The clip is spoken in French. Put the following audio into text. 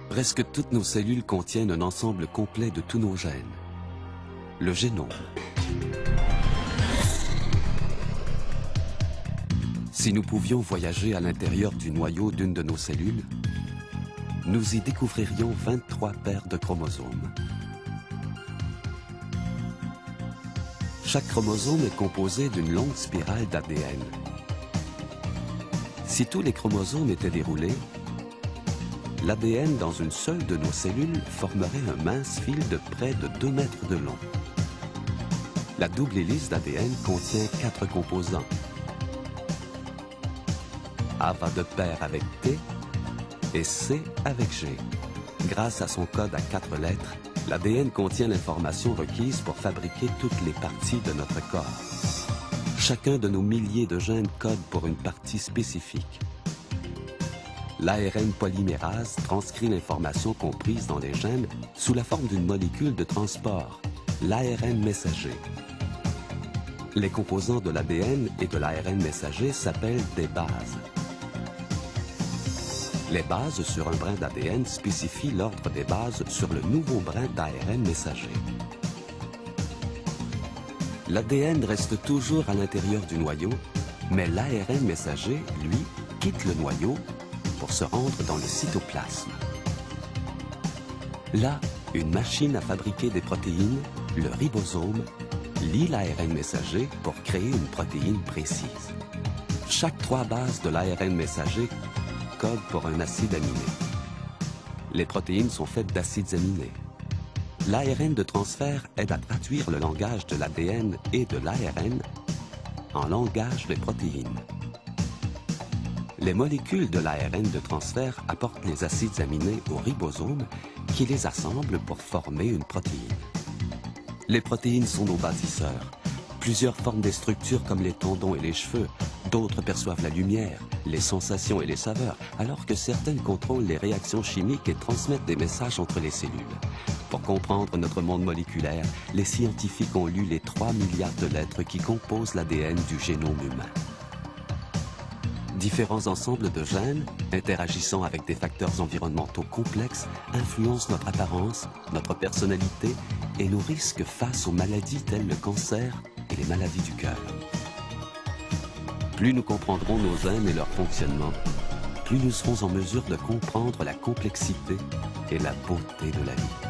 Presque toutes nos cellules contiennent un ensemble complet de tous nos gènes, le génome. Si nous pouvions voyager à l'intérieur du noyau d'une de nos cellules, nous y découvririons 23 paires de chromosomes. Chaque chromosome est composé d'une longue spirale d'ADN. Si tous les chromosomes étaient déroulés, l'ADN dans une seule de nos cellules formerait un mince fil de près de 2 mètres de long. La double hélice d'ADN contient 4 composants. A va de pair avec T et C avec G. Grâce à son code à 4 lettres, l'ADN contient l'information requise pour fabriquer toutes les parties de notre corps. Chacun de nos milliers de gènes code pour une partie spécifique. L'ARN polymérase transcrit l'information comprise dans les gènes sous la forme d'une molécule de transport, l'ARN messager. Les composants de l'ADN et de l'ARN messager s'appellent des bases. Les bases sur un brin d'ADN spécifient l'ordre des bases sur le nouveau brin d'ARN messager. L'ADN reste toujours à l'intérieur du noyau, mais l'ARN messager, lui, quitte le noyau pour se rendre dans le cytoplasme. Là, une machine à fabriquer des protéines, le ribosome, lie l'ARN messager pour créer une protéine précise. Chaque 3 bases de l'ARN messager codent pour un acide aminé. Les protéines sont faites d'acides aminés. L'ARN de transfert aide à traduire le langage de l'ADN et de l'ARN en langage des protéines. Les molécules de l'ARN de transfert apportent les acides aminés au ribosome qui les assemble pour former une protéine. Les protéines sont nos bâtisseurs. Plusieurs forment des structures comme les tendons et les cheveux. D'autres perçoivent la lumière, les sensations et les saveurs, alors que certaines contrôlent les réactions chimiques et transmettent des messages entre les cellules. Pour comprendre notre monde moléculaire, les scientifiques ont lu les 3 milliards de lettres qui composent l'ADN du génome humain. Différents ensembles de gènes, interagissant avec des facteurs environnementaux complexes, influencent notre apparence, notre personnalité et nos risques face aux maladies telles le cancer et les maladies du cœur. Plus nous comprendrons nos gènes et leur fonctionnement, plus nous serons en mesure de comprendre la complexité et la beauté de la vie.